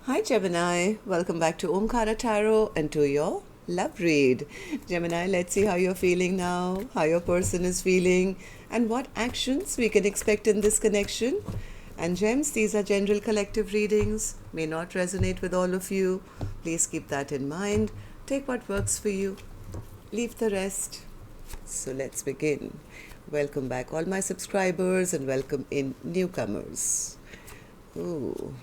Hi Gemini, welcome back to Omkaratarot and to your love read. Gemini, let's see how you're feeling now, how your person is feeling, and what actions we can expect in this connection. And Gems, these are general collective readings, may not resonate with all of you. Please keep that in mind. Take what works for you, leave the rest. So let's begin. Welcome back, all my subscribers, and welcome in newcomers. Ooh.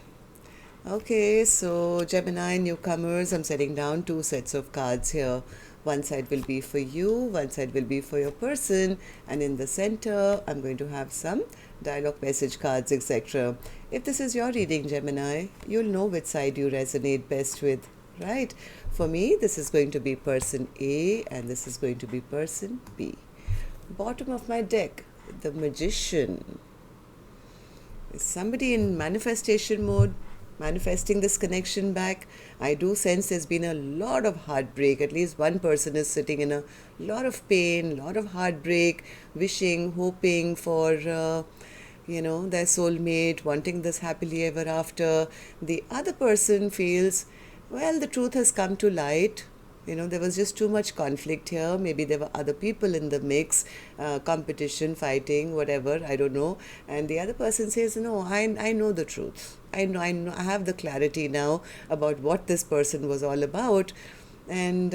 Okay, so Gemini newcomers, I'm setting down two sets of cards here. One side will be for you, one side will be for your person, and in the center, I'm going to have some dialogue message cards, etc. If this is your reading, Gemini, you'll know which side you resonate best with, right? For me, this is going to be person A, and this is going to be person B. Bottom of my deck, the Magician. Is somebody in manifestation mode? Manifesting this connection back. I do sense there's been a lot of heartbreak. At least one person is sitting in a lot of pain, lot of heartbreak, wishing, hoping for their soulmate, wanting this happily ever after. The other person feels, well, the truth has come to light. There was just too much conflict here. Maybe there were other people in the mix, competition, fighting, whatever, I don't know. And the other person says, no, I know the truth. I know, I have the clarity now about what this person was all about. And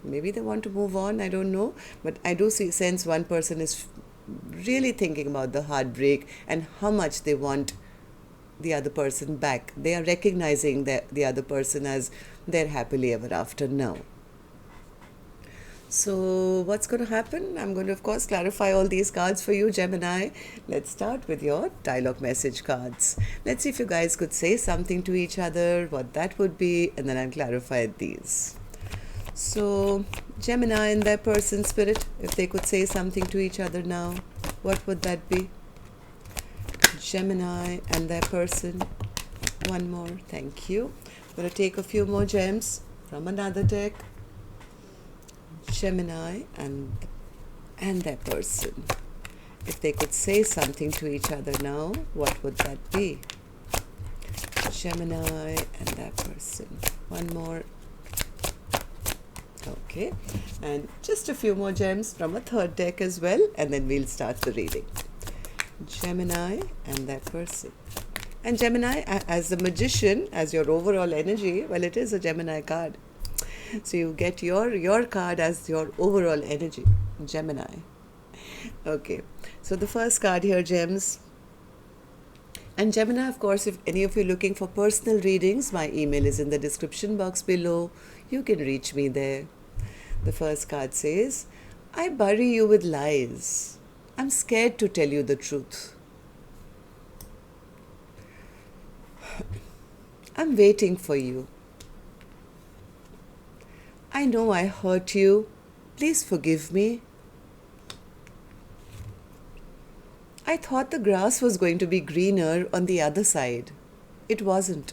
maybe they want to move on, I don't know. But I do sense one person is really thinking about the heartbreak and how much they want the other person back. They are recognizing the other person as their happily ever after now. So what's going to happen? I'm going to, of course, clarify all these cards for you, Gemini. Let's start with your dialogue message cards. Let's see if you guys could say something to each other, what that would be, and then I'll clarify these. So Gemini and their person spirit, if they could say something to each other now, what would that be? Gemini and their person. One more, thank you. I'm going to take a few more gems from another deck. Gemini and their person. If they could say something to each other now, what would that be? Gemini and their person. One more. Okay. And just a few more gems from a third deck as well, and then we'll start the reading. Gemini and their person. And Gemini, as the Magician, as your overall energy, well, it is a Gemini card. So you get your card as your overall energy, Gemini. Okay, so the first card here, Gems. And Gemini, of course, if any of you are looking for personal readings, my email is in the description box below. You can reach me there. The first card says, I bury you with lies. I'm scared to tell you the truth. I'm waiting for you. I know I hurt you. Please forgive me. I thought the grass was going to be greener on the other side. It wasn't.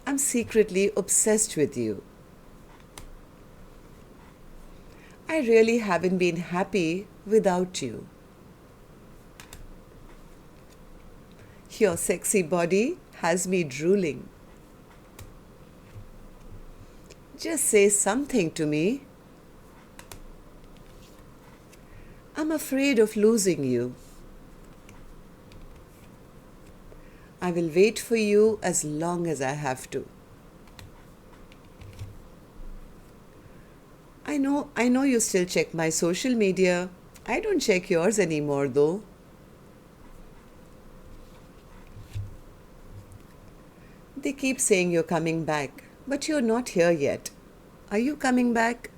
I'm secretly obsessed with you. I really haven't been happy without you. Your sexy body has me drooling. Just say something to me. I'm afraid of losing you. I will wait for you as long as I have to. I know you still check my social media. I don't check yours anymore though. They keep saying you're coming back, but you're not here yet. Are you coming back?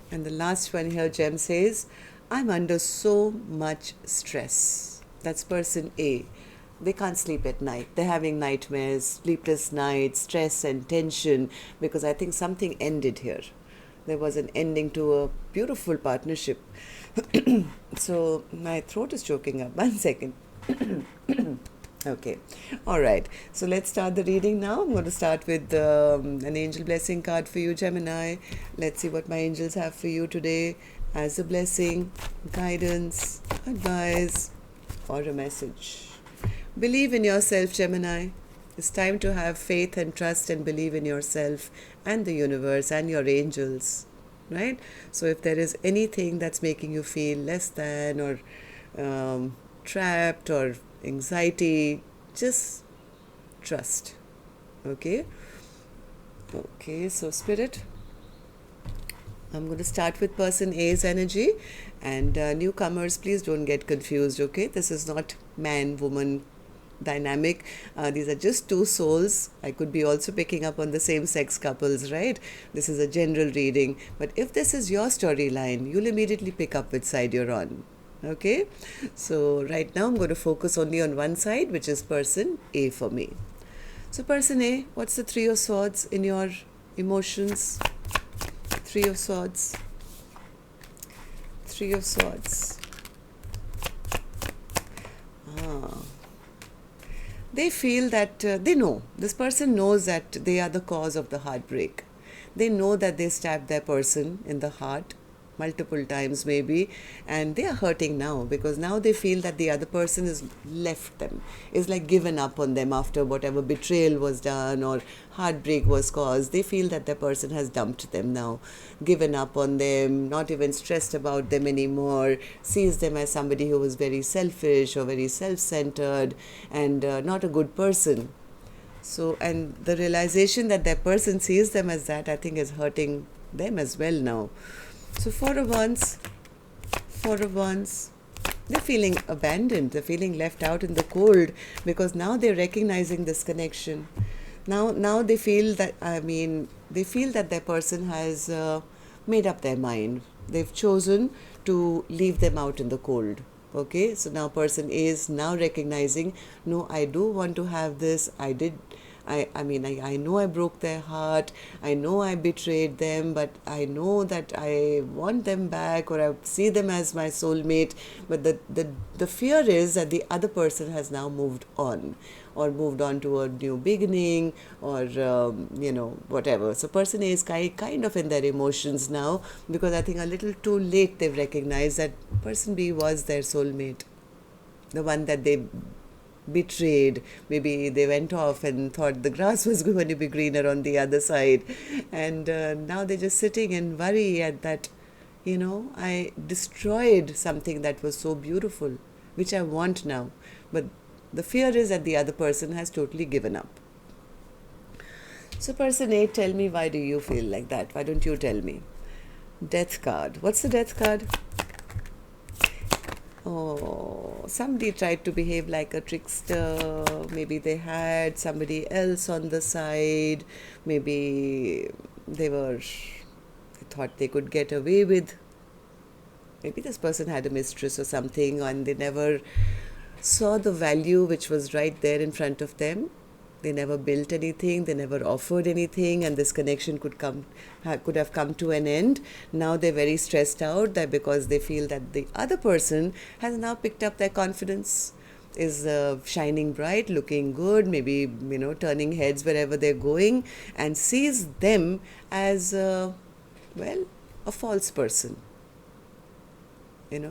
And the last one here, Gem says, I'm under so much stress. That's person A. They can't sleep at night. They're having nightmares, sleepless nights, stress and tension, because I think something ended here. There was an ending to a beautiful partnership. So my throat is choking up. One second. Okay. All right. So let's start the reading now. I'm going to start with an angel blessing card for you, Gemini. Let's see what my angels have for you today as a blessing, guidance, advice. or a message. Believe in yourself, Gemini. It's time to have faith and trust and believe in yourself and the universe and your angels, right? So if there is anything that's making you feel less than or trapped or anxiety, just trust. Okay? Okay, so Spirit, I'm going to start with person A's energy, and newcomers, please don't get confused, okay? This is not man, woman dynamic. These are just two souls. I could be also picking up on the same sex couples, right? This is a general reading. But if this is your storyline, you'll immediately pick up which side you're on. Okay? So right now I'm going to focus only on one side, which is person A for me. So person A, what's the Three of Swords in your emotions? Three of Swords. Three of Swords. They feel that they know, this person knows that they are the cause of the heartbreak. They know that they stabbed their person in the heart multiple times maybe, and they are hurting now because now they feel that the other person has left them, is like given up on them after whatever betrayal was done or heartbreak was caused. They feel that the person has dumped them now, given up on them, not even stressed about them anymore, sees them as somebody who was very selfish or very self-centered and not a good person. So, and the realization that their person sees them as that, I think, is hurting them as well now. So Four of Wands, they're feeling abandoned, they're feeling left out in the cold because now they're recognizing this connection. Now they feel that, they feel that their person has made up their mind. They've chosen to leave them out in the cold. Okay, so now person A is now recognizing, no, I do want to have this. I know I broke their heart, I know I betrayed them, but I know that I want them back or I see them as my soulmate. But the fear is that the other person has now moved on or moved on to a new beginning or, whatever. So person A is kind of in their emotions now because I think a little too late they've recognized that person B was their soulmate, the one that they betrayed. Maybe they went off and thought the grass was going to be greener on the other side, and now they're just sitting and worry at that, I destroyed something that was so beautiful, which I want now, but the fear is that the other person has totally given up. So person A, tell me, why do you feel like that? Why don't you tell me? Death card. What's the death card? Oh, somebody tried to behave like a trickster. Maybe they had somebody else on the side. Maybe they thought they could get away with. Maybe this person had a mistress or something and they never saw the value which was right there in front of them. They never built anything, they never offered anything, and this connection could have come to an end. Now they're very stressed out because they feel that the other person has now picked up their confidence, is shining bright, looking good, maybe, turning heads wherever they're going, and sees them as, a false person.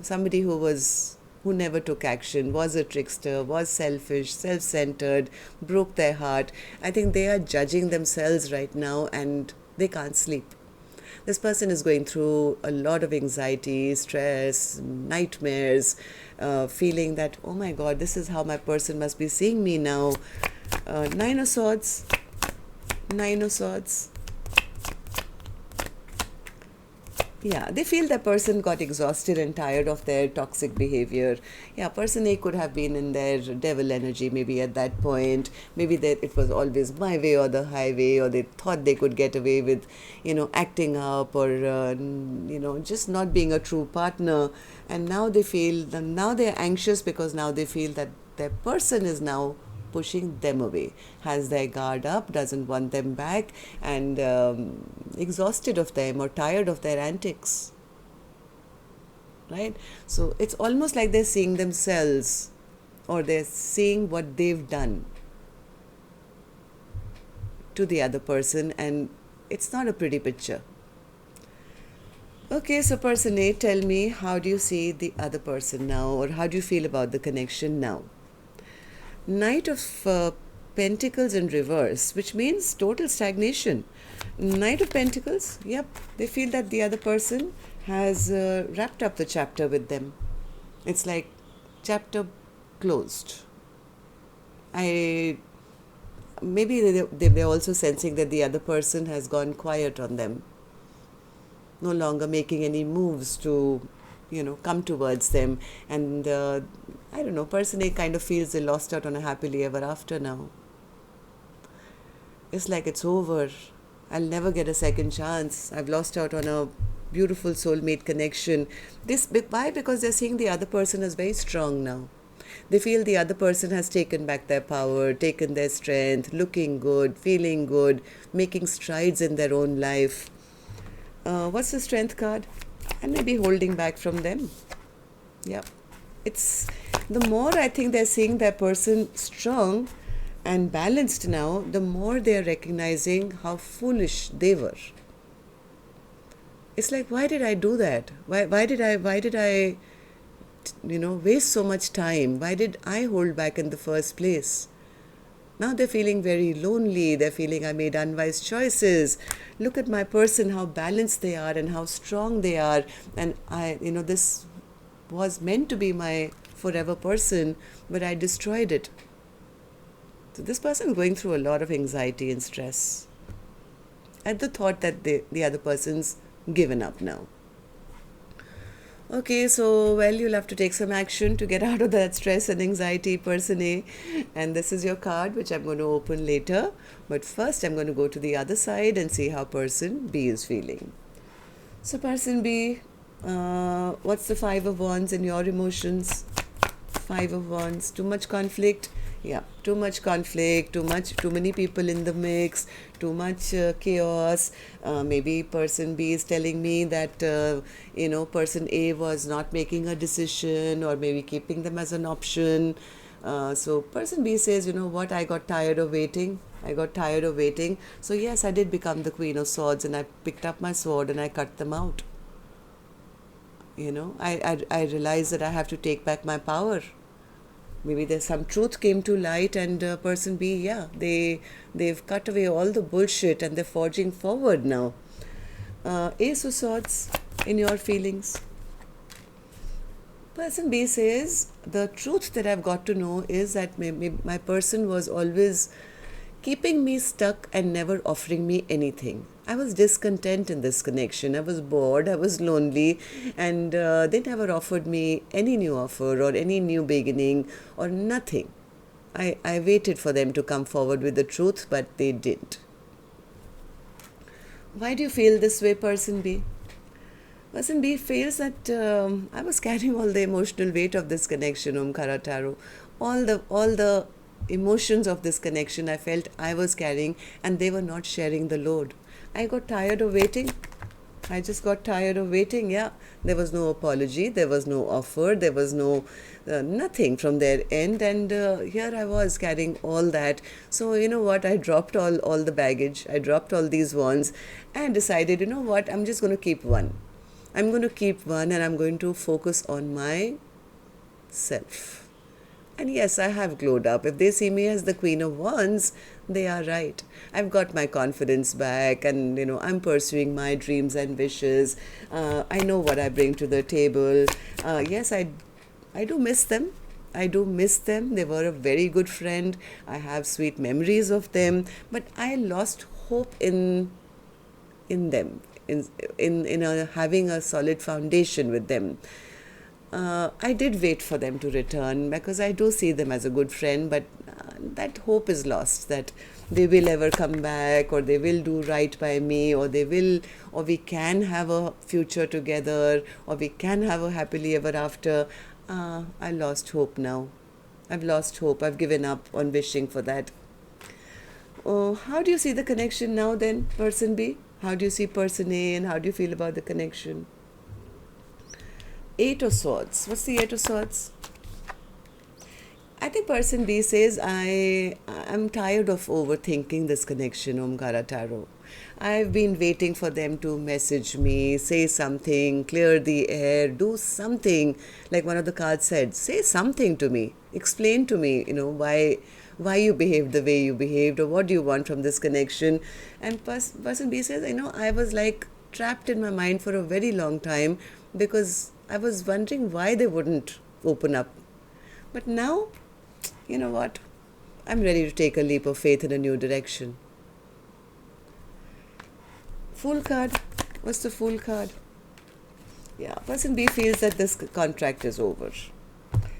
Somebody who never took action, was a trickster, was selfish, self-centered, broke their heart. I think they are judging themselves right now and they can't sleep. This person is going through a lot of anxiety, stress, nightmares, feeling that, oh my God, this is how my person must be seeing me now. Nine of Swords. Yeah, they feel that person got exhausted and tired of their toxic behavior. Yeah, person A could have been in their devil energy maybe at that point. Maybe that it was always my way or the highway, or they thought they could get away with, acting up or, just not being a true partner. And now now they're anxious because now they feel that their person is now pushing them away, has their guard up, doesn't want them back, and exhausted of them or tired of their antics, right? So it's almost like they're seeing themselves or they're seeing what they've done to the other person, and it's not a pretty picture. Okay, so person A, tell me, how do you see the other person now, or how do you feel about the connection now? Knight of Pentacles in reverse, which means total stagnation. Knight of Pentacles, yep, they feel that the other person has wrapped up the chapter with them. It's like chapter closed. Maybe they're also sensing that the other person has gone quiet on them, no longer making any moves to, come towards them. And I don't know, person A kind of feels they lost out on a happily ever after now. It's like it's over. I'll never get a second chance. I've lost out on a beautiful soulmate connection. Why? Because they're seeing the other person as very strong now. They feel the other person has taken back their power, taken their strength, looking good, feeling good, making strides in their own life. What's the strength card? And maybe holding back from them. Yeah. It's the more I think they're seeing their person strong and balanced now, the more they're recognizing how foolish they were. It's like, why did I do that? Why did I waste so much time? Why did I hold back in the first place? Now they're feeling very lonely. They're feeling I made unwise choices. Look at my person, how balanced they are and how strong they are. And this was meant to be my forever person, but I destroyed it. So this person is going through a lot of anxiety and stress at the thought that the other person's given up now. Okay, so, you'll have to take some action to get out of that stress and anxiety, person A. And this is your card, which I'm going to open later. But first, I'm going to go to the other side and see how person B is feeling. So, person B, what's the Five of Wands in your emotions? Five of Wands, too much conflict. Yeah, too much conflict, too many people in the mix, too much chaos. Maybe person B is telling me that, person A was not making a decision, or maybe keeping them as an option. So person B says, what, I got tired of waiting. So yes, I did become the Queen of Swords, and I picked up my sword and I cut them out. I realized that I have to take back my power. Maybe there's some truth came to light, and person B, they've cut away all the bullshit and they're forging forward now. Ace of Swords in your feelings. Person B says, the truth that I've got to know is that maybe my person was always keeping me stuck and never offering me anything. I was discontent in this connection. I was bored, I was lonely, and they never offered me any new offer or any new beginning or nothing. I waited for them to come forward with the truth, but they didn't. Why do you feel this way, person B? Person B feels that I was carrying all the emotional weight of this connection, Omkaratarot. All the emotions of this connection I felt I was carrying, and they were not sharing the load. I got tired of waiting. I just got tired of waiting. Yeah, there was no apology, there was no offer, there was no nothing from their end, and here I was carrying all that. So you know what, I dropped all the baggage, I dropped all these wands, and decided, you know what, I'm just going to keep one. I'm going to keep one, and I'm going to focus on myself. And yes, I have glowed up. If they see me as the Queen of Wands, they are right. I've got my confidence back, and I'm pursuing my dreams and wishes. I know what I bring to the table. Yes, I do miss them. They were a very good friend. I have sweet memories of them, but I lost hope in them, in having a solid foundation with them. I did wait for them to return, because I do see them as a good friend, but that hope is lost, that they will ever come back, or they will do right by me, or we can have a future together, or we can have a happily ever after. I lost hope now. I've lost hope. I've given up on wishing for that. Oh, how do you see the connection now then, person B? How do you see person A, and how do you feel about the connection? Eight of Swords. What's the Eight of Swords? I think person B says, I'm tired of overthinking this connection, Omkaratarot. I've been waiting for them to message me, say something, clear the air, do something. Like one of the cards said, say something to me, explain to me, why you behaved the way you behaved, or what do you want from this connection. And person B says, I was like trapped in my mind for a very long time because I was wondering why they wouldn't open up. But now, you know what? I'm ready to take a leap of faith in a new direction. Fool card. What's the Fool card? Yeah, person B feels that this contract is over.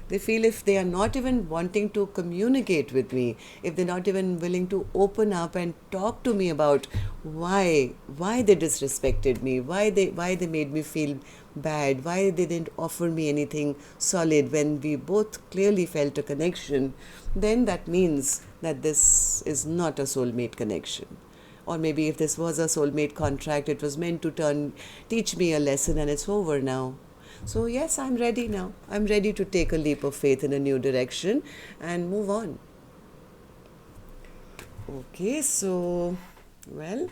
They feel if they are not even wanting to communicate with me, if they're not even willing to open up and talk to me about why they disrespected me, why they made me feel bad, why they didn't offer me anything solid when we both clearly felt a connection, then that means that this is not a soulmate connection. Or maybe if this was a soulmate contract, it was meant to teach me a lesson and it's over now. So yes, I'm ready now. I'm ready to take a leap of faith in a new direction and move on. Okay, so, well,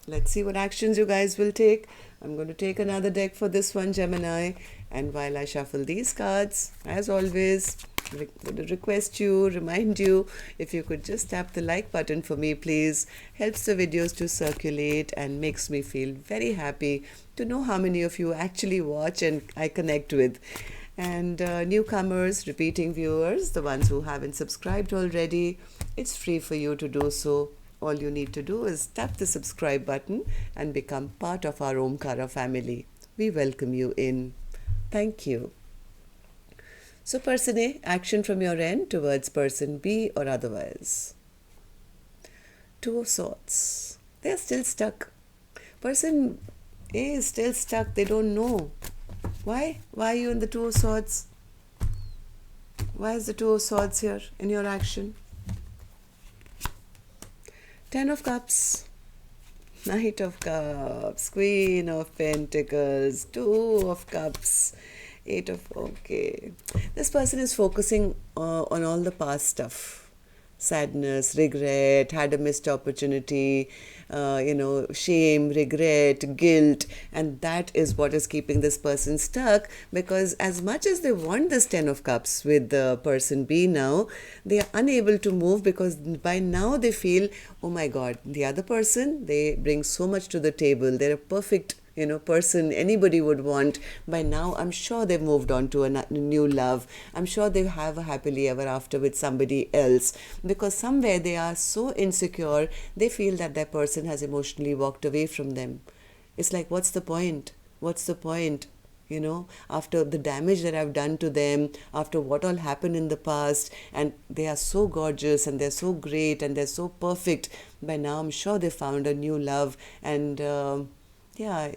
let's see what actions you guys will take. I'm going to take another deck for this one, Gemini. And while I shuffle these cards, as always, remind you, if you could just tap the like button for me, please. Helps the videos to circulate and makes me feel very happy to know how many of you actually watch and I connect with. And newcomers, repeating viewers, the ones who haven't subscribed already, it's free for you to do so. All you need to do is tap the subscribe button and become part of our Omkara family. We welcome you in. Thank you. So person A, action from your end towards person B or otherwise. Two of Swords. They're still stuck. Person A is still stuck. They don't know. Why? Why are you in the Two of Swords? Why is the Two of Swords here in your action? Ten of Cups. Knight of Cups. Queen of Pentacles. Two of Cups. Eight of... Okay. This person is focusing on all the past stuff. Sadness, regret, had a missed opportunity, shame, regret, guilt, and that is what is keeping this person stuck, because as much as they want this Ten of Cups with the person B now, they are unable to move because by now they feel, oh my God, the other person, they bring so much to the table. They're a perfect person anybody would want. By now, I'm sure they've moved on to a new love. I'm sure they have a happily ever after with somebody else, because somewhere they are so insecure, they feel that that person has emotionally walked away from them. It's like, what's the point? What's the point? After the damage that I've done to them, after what all happened in the past, and they are so gorgeous and they're so great and they're so perfect. By now, I'm sure they found a new love, and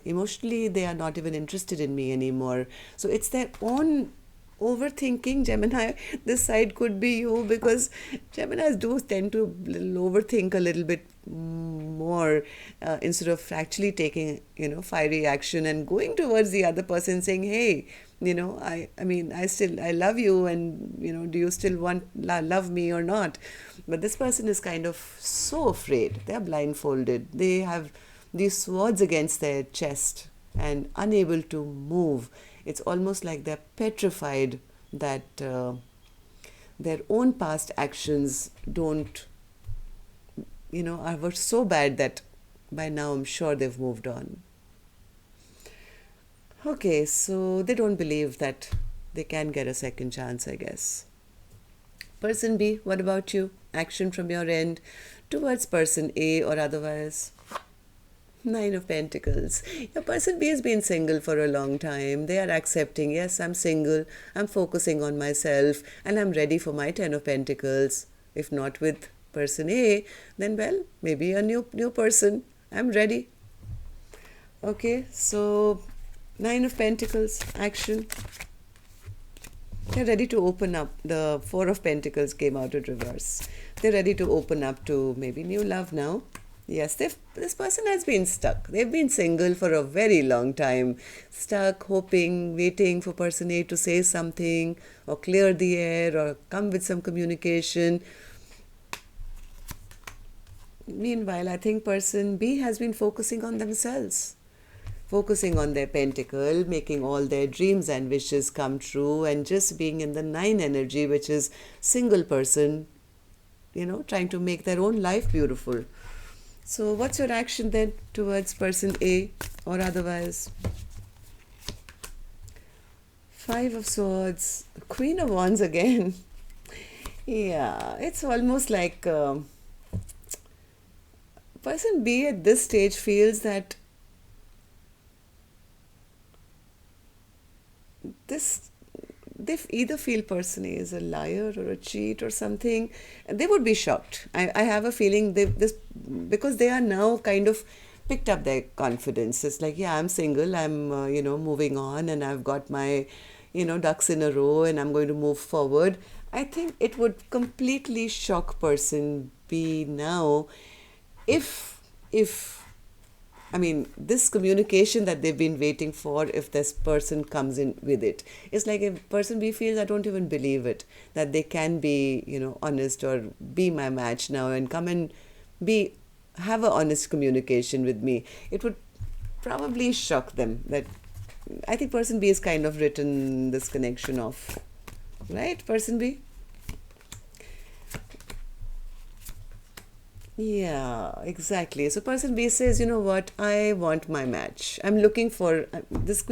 emotionally, they are not even interested in me anymore. So it's their own overthinking. Gemini, this side could be you, because Geminis do tend to overthink a little bit more instead of actually taking, fiery action and going towards the other person saying, hey, I love you, and, do you still love me or not? But this person is kind of so afraid. They're blindfolded. They have these swords against their chest and unable to move. It's almost like they're petrified that their own past actions were so bad that by now I'm sure they've moved on. Okay, so they don't believe that they can get a second chance, I guess. Person B, what about you? Action from your end towards person A or otherwise. Nine of Pentacles. Your person B has been single for a long time. They are accepting, yes, I'm single, I'm focusing on myself, and I'm ready for my Ten of Pentacles. If not with person A, then, well, maybe a new person. I'm ready. Okay, so Nine of Pentacles, action. They're ready to open up. The Four of Pentacles came out in reverse. They're ready to open up to maybe new love now. Yes, this person has been stuck. They've been single for a very long time. Stuck, hoping, waiting for person A to say something or clear the air or come with some communication. Meanwhile, I think person B has been focusing on themselves, focusing on their pentacle, making all their dreams and wishes come true, and just being in the 9 energy, which is single person, trying to make their own life beautiful. So what's your action then towards person A or otherwise? 5 of Swords, Queen of Wands again. Yeah, it's almost like person B at this stage feels that they either feel person A is a liar or a cheat or something. They would be shocked. I have a feeling because they are now kind of picked up their confidence. It's like, yeah, I'm single, I'm moving on, and I've got my ducks in a row, and I'm going to move forward. I think it would completely shock person B now if this communication that they've been waiting for, if this person comes in with it, it's like if person B feels, I don't even believe it, that they can be, honest or be my match now and come and have a honest communication with me. It would probably shock them. That I think person B is kind of written this connection off, right, person B? Yeah, exactly. So person B says, you know what, I want my match. I'm looking for this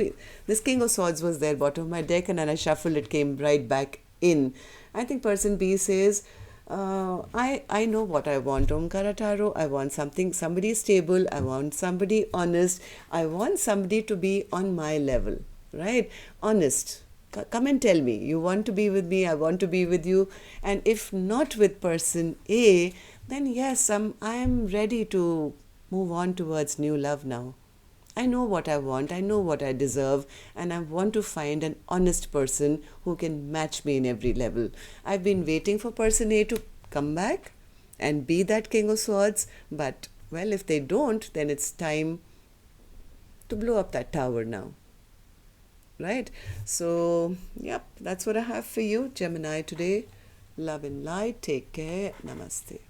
King of Swords was there bottom of my deck, and then I shuffled it, came right back in. I think person B says, I know what I want, Omkaratarot. I want somebody stable. I want somebody honest. I want somebody to be on my level, right? Honest. Come and tell me. You want to be with me. I want to be with you. And if not with person A, then yes, I am ready to move on towards new love now. I know what I want, I know what I deserve, and I want to find an honest person who can match me in every level. I've been waiting for person A to come back and be that King of Swords, but, well, if they don't, then it's time to blow up that tower now. Right? So, yep, that's what I have for you, Gemini, today. Love and light. Take care. Namaste.